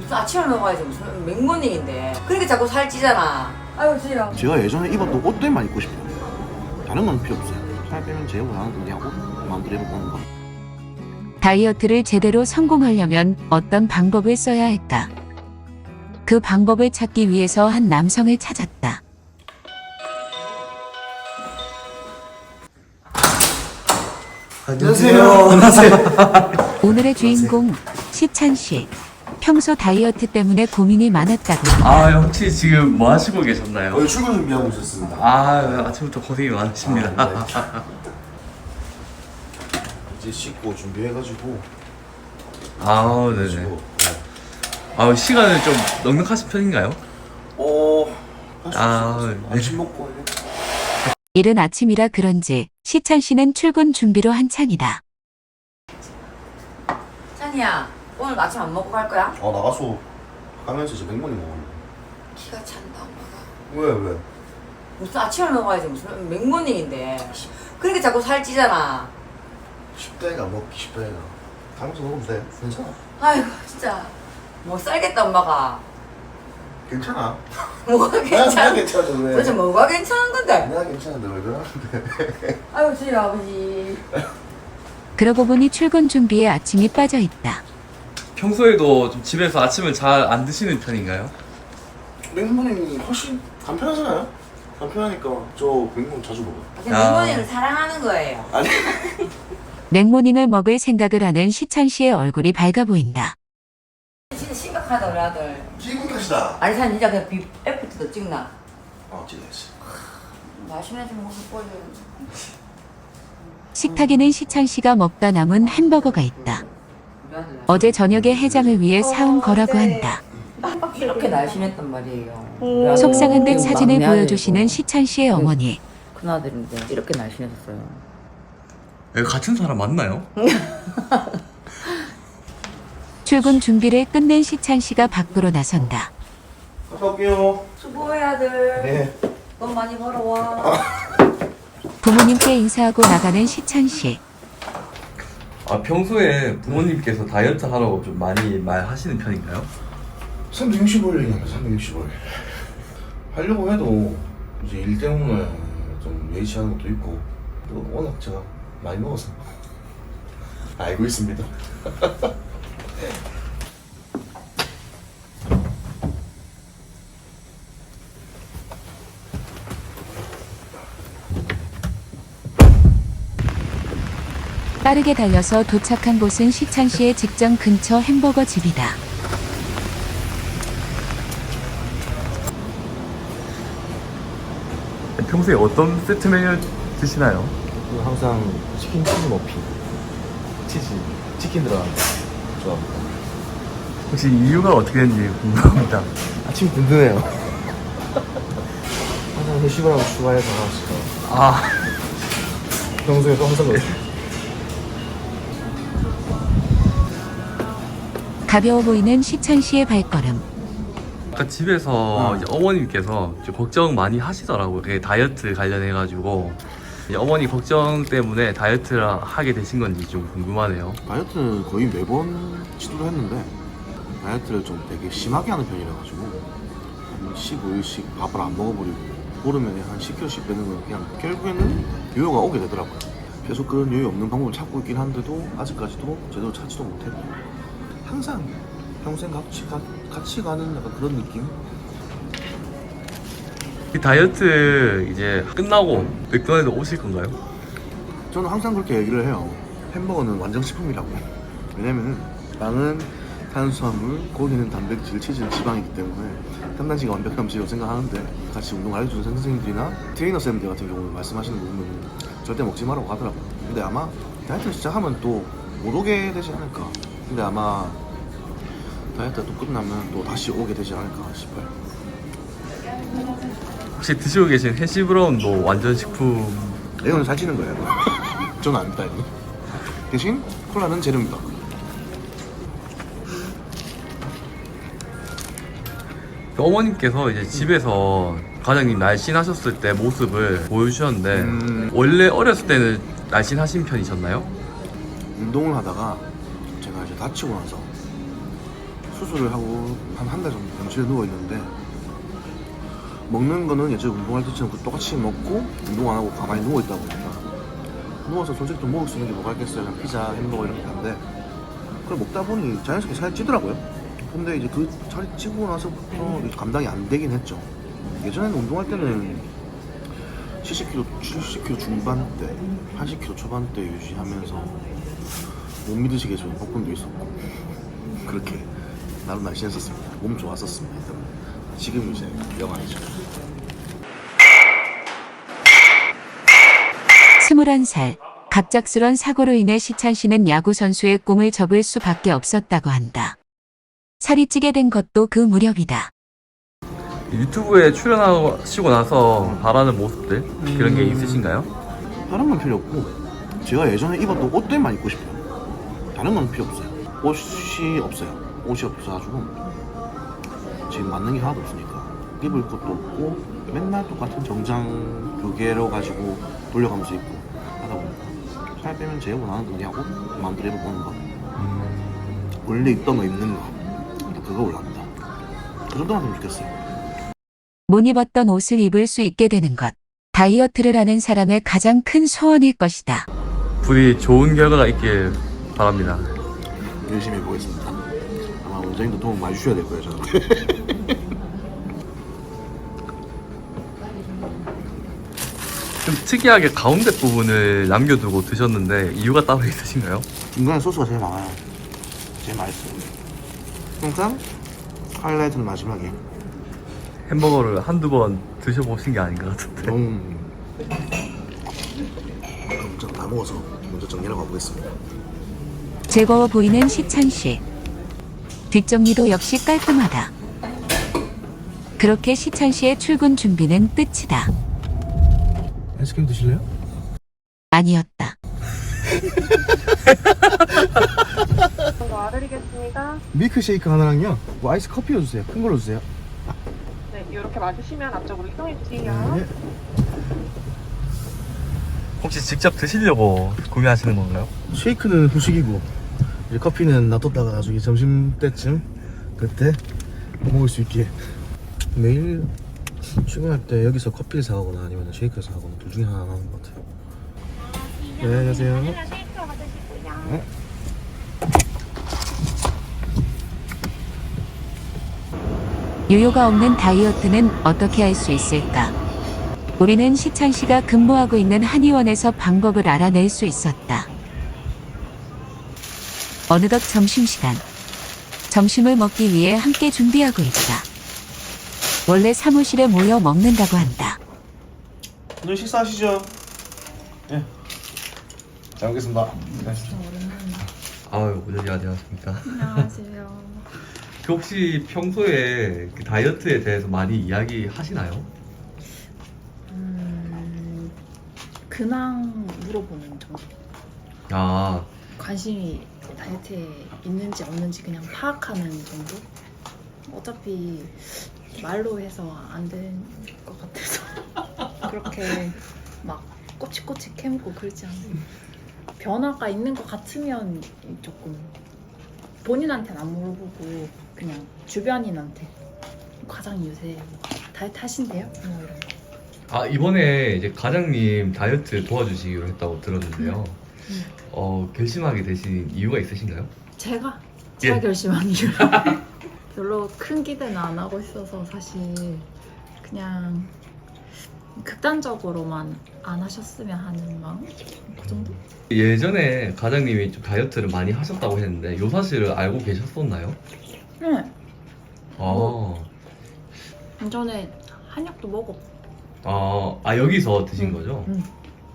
무슨 아침을 먹어야지 무슨 맥모닝인데. 그러니까 자꾸 살찌잖아. 아유 지려. 제가 예전에 입었던 옷들만 입고 싶어요. 다른 건 필요 없어요. 살 빼면 제 원하는 그냥 옷 마음대로 입어보는 거. 다이어트를 제대로 성공하려면 어떤 방법을 써야 할까? 그 방법을 찾기 위해서 한 남성을 찾았다. 안녕하세요. 안녕하세요. 오늘의 주인공 시찬 씨. 평소 다이어트 때문에 고민이 많았다고 한다. 아, 혹시 지금 뭐 하시고 계셨나요? 오늘 출근 준비하고 있었습니다. 아, 아침부터 고생이 많으십니다. 이제 씻고 준비해가지고. 아, 네네. 아, 시간을 좀 넉넉하신 편인가요? 네. 아침 먹고 해야 돼. 이른 아침이라 그런지 시찬 씨는 출근 준비로 한창이다. 찬이야 오늘 아침 안 먹고 갈 거야? 나가서 가면서 이제 맥모닝 먹었네. 키가 찬다 엄마가. 왜? 무슨 아침을 먹어야지 무슨 맥모닝인데. 그러니까 자꾸 살찌잖아. 쉽다니까 먹기 쉽다니까. 가면서 먹으면 돼. 괜찮아. 아이고 진짜 뭐 쌀겠다 엄마가. 괜찮아. 뭐가 내가 괜찮아? 괜찮아 왜? 도대체 뭐가 괜찮은 건데? 내가 괜찮은데 왜 그러는데? 아유 지려 아버지. 그러고 보니 출근 준비에 아침이 빠져 있다. 평소에도 좀 집에서 아침을 잘 안 드시는 편인가요? 맥모닝이 훨씬 간편하잖아요. 간편하니까 저 맥모닝 자주 먹어요. 맥모닝을 사랑하는 거예요. 아니. 맥모닝을 먹을 생각을 하는 시찬 씨의 얼굴이 밝아 보인다. 진짜 심각하다 우리 아들. 기분 탓이다. 아니 산 진짜 그냥 FT도 찍나? 찍어야지. 마시면서 모습 보여. 식탁에는 시찬 씨가 먹다 남은 햄버거가 있다. 어제 저녁에 해장을 위해 사온 거라고 한다. 이렇게 날씬했단 말이에요. 속상한 듯 지금 사진을 막내 보여주시는 아들이고. 시찬 씨의 어머니. 큰 아들인데 이렇게 날씬했었어요. 같은 사람 맞나요? 출근 준비를 끝낸 시찬 씨가 밖으로 나선다. 갔다 올게요. 수고해 아들. 네. 돈 많이 벌어와. 부모님께 인사하고 나가는 시찬 씨. 아, 평소에 부모님께서 다이어트 하라고 좀 많이 말하시는 편인가요? 365일 얘기하면 365일. 하려고 해도 이제 일 때문에 좀 예시하는 것도 있고 또 워낙 제가 많이 먹어서 알고 있습니다. 빠르게 달려서 도착한 곳은 시찬 씨의 직장 근처 햄버거 집이다. 평소에 어떤 세트 메뉴 드시나요? 항상 치킨 치즈 머핀, 치킨 들어간 거 좋아합니다. 혹시 이유가 어떻게 되는지 궁금합니다. 아침 든든해요. 항상 회식을 하고 추가해서 하나씩. 아, 평소에도 항상 그렇습니다. 가벼워 보이는 시찬 씨의 발걸음. 아까 집에서 이제 어머님께서 이제 걱정 많이 하시더라고요. 그게 다이어트 관련해가지고 이제 어머니 걱정 때문에 다이어트를 하게 되신 건지 좀 궁금하네요. 다이어트는 거의 매번 시도를 했는데 다이어트를 좀 되게 심하게 하는 편이라 가지고 한 15일씩 밥을 안 먹어버리고 보름에 한 10kg씩 빼는 건 그냥 결국에는 요요가 오게 되더라고요. 계속 그런 요요 없는 방법을 찾고 있긴 한데도 아직까지도 제대로 찾지도 못했고 항상 평생 같이 가는 약간 그런 느낌? 이 다이어트 이제 끝나고 맥도날드 오실 건가요? 저는 항상 그렇게 얘기를 해요. 햄버거는 완전식품이라고. 왜냐면은 빵은 탄수화물, 고기는 단백질, 치즈는 지방이기 때문에 탄단지가 완벽한 음식이라고 생각하는데 같이 운동 가르쳐주는 선생님들이나 트레이너 쌤들 같은 경우는 말씀하시는 거 보면 절대 먹지 말라고 하더라고요. 근데 아마 다이어트를 시작하면 또 못 오게 되지 않을까. 근데 아마 다이어트가 또 끝나면 또 다시 오게 되지 않을까 싶어요. 혹시 드시고 계신 해시브라운도 완전 식품. 이거는 살찌는 거예요. 저는 안 따요. 대신 콜라는 재료입니다. 어머님께서 이제 집에서 과장님 날씬하셨을 때 모습을 보여주셨는데 원래 어렸을 때는 날씬하신 편이셨나요? 운동을 하다가 제가 이제 다치고 나서 수술을 하고 한 달 정도 병실에 누워 있는데 먹는 거는 예전에 운동할 때처럼 똑같이 먹고 운동 안 하고 가만히 누워 있다 보니까 누워서 솔직히 좀 먹을 수 있는 게 뭐가 있겠어요. 그냥 피자, 햄버거 이런 게 한데 그걸 먹다 보니 자연스럽게 살이 찌더라고요. 근데 이제 그 살이 찌고 나서부터 감당이 안 되긴 했죠. 예전에는 운동할 때는 70kg 중반대, 80kg 초반대 유지하면서 못 믿으시게 좀 복근도 있었고 그렇게 나름 날씬했었습니다. 몸 좋았었습니다. 지금 이제 영 아니죠. 21살. 갑작스런 사고로 인해 시찬 씨는 야구 선수의 꿈을 접을 수밖에 없었다고 한다. 살이 찌게 된 것도 그 무렵이다. 유튜브에 출연하시고 나서 바라는 모습들 그런 게 있으신가요? 다른 건 필요 없고 제가 예전에 입었던 옷들만 입고 싶어요. 다른 건 필요 없어요. 옷이 없어요. 옷이 없어가지고 지금 맞는 게 하나도 없으니까 입을 것도 없고 맨날 똑같은 정장 두 개로 가지고 돌려가면서 입고 하다 보니까 살 빼면 제가 원하는 거 하고 마음대로 입어보는 거 원래 입던 거 입는 거 그거 올랍니다. 그 정도만 되면 좋겠어요. 못 입었던 옷을 입을 수 있게 되는 것. 다이어트를 하는 사람의 가장 큰 소원일 것이다. 부디 좋은 결과가 있길 바랍니다. 열심히 해보겠습니다. 아마 원장님도 도움 많이 주셔야 될 거예요, 저한테. 좀 특이하게 가운데 부분을 남겨두고 드셨는데 이유가 따로 있으신가요? 중간에 소스가 제일 많아요. 제일 맛있어요. 항상 하이라이트는 마지막에. 햄버거를 한두 번 드셔보신 게 아닌 것 같은데. 그럼 다 먹어서 먼저 정리하고 가보겠습니다. 즐거워 보이는 시찬 씨. 뒷정리도 역시 깔끔하다. 그렇게 시찬 씨의 출근 준비는 끝이다. 아이스크림 드실래요? 아니었다. 와드리겠습니다. 밀크쉐이크 하나랑요. 뭐 아이스 커피로 주세요. 큰 걸로 주세요. 네, 이렇게 와주시면 앞쪽으로 이동해 주세요. 네. 혹시 직접 드시려고 구매하시는 건가요? 쉐이크는 후식이고 이제 커피는 놔뒀다가 나중에 점심 때쯤 그때 먹을 수 있게. 매일 출근할 때 여기서 커피를 사가거나 아니면 쉐이크를 사가거나 둘 중에 하나 하는 것 같아요. 네, 안녕하세요. 쉐이크 받으시고요. 네. 유효가 없는 다이어트는 어떻게 할 수 있을까? 우리는 시찬 씨가 근무하고 있는 한의원에서 방법을 알아낼 수 있었다. 어느덧 점심시간. 점심을 먹기 위해 함께 준비하고 있다. 원래 사무실에 모여 먹는다고 한다. 오늘 식사하시죠. 예. 잘 먹겠습니다. 네. 아유, 오전이 안녕하십니까. 안녕하세요. 그 혹시 평소에 그 다이어트에 대해서 많이 이야기하시나요? 근황 물어보는 정도. 아, 관심이 다이어트에 있는지 없는지 그냥 파악하는 정도? 어차피 말로 해서 안 될 것 같아서 그렇게 막 꼬치꼬치 캐묻고 그러지 않아요. 변화가 있는 것 같으면 조금 본인한테는 안 물어보고 그냥 주변인한테 과장님 요새 뭐 다이어트 하신대요? 뭐 이런 거. 아 이번에 이제 과장님 다이어트 도와주시기로 했다고 들었는데요. 결심하게 되신 이유가 있으신가요? 제가 예. 결심한 이유. 별로 큰 기대는 안 하고 있어서 사실 그냥 극단적으로만 안 하셨으면 하는 마음? 그 정도? 예전에 과장님이 좀 다이어트를 많이 하셨다고 했는데 요 사실을 알고 계셨었나요? 네. 아, 전에 한약도 먹었고 여기서 드신 거죠?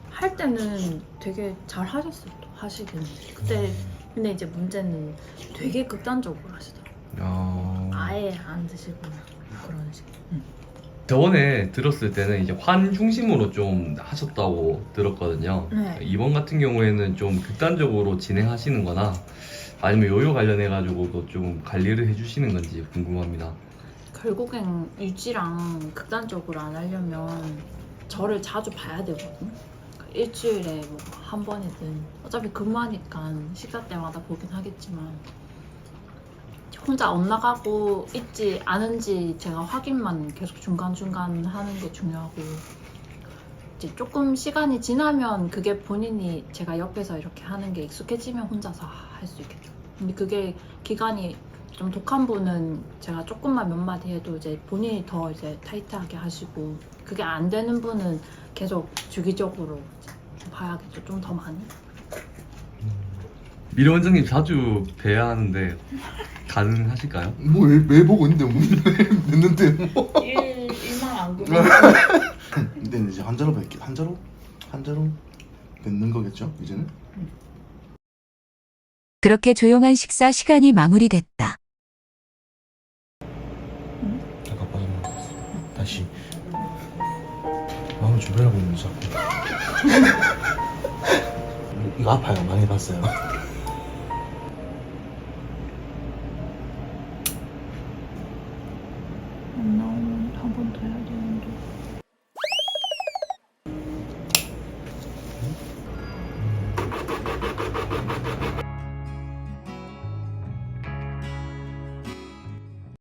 할 때는 되게 잘 하셨어요. 또 하시긴. 그때 근데 이제 문제는 되게 극단적으로 하시더라고요. 아예 안 드시거나 그런 식. 저번에 들었을 때는 이제 환 중심으로 좀 하셨다고 들었거든요. 네. 이번 같은 경우에는 좀 극단적으로 진행하시는 거나 아니면 요요 관련해 가지고도 좀 관리를 해주시는 건지 궁금합니다. 결국엔 유지랑 극단적으로 안 하려면 저를 자주 봐야 되거든요. 그러니까 일주일에 뭐 한 번이든 어차피 근무하니까 식사 때마다 보긴 하겠지만 혼자 엇나가고 있지 않은지 제가 확인만 계속 중간중간 하는 게 중요하고 이제 조금 시간이 지나면 그게 본인이 제가 옆에서 이렇게 하는 게 익숙해지면 혼자서 할 수 있겠죠. 근데 그게 기간이 좀 독한 분은 제가 조금만 몇 마디 해도 이제 본인이 더 이제 타이트하게 하시고 그게 안 되는 분은 계속 주기적으로 이제 봐야겠죠. 좀 더 많이. 미래 원장님 자주 뵈야 하는데 가능하실까요? 뭐왜 보고 있는데 뭐 됐는데 뭐. 일만 안 그러면 근데 이제 한자로 뵙기 한자로 뵙는 거겠죠 이제는. 그렇게 조용한 식사 시간이 마무리됐다. 아까 빠져나갔어. 다시 마음을 준비하고 있는 자꾸. 이거 아파요. 많이 봤어요. 안 나오면 한 번 더 해야 되는데.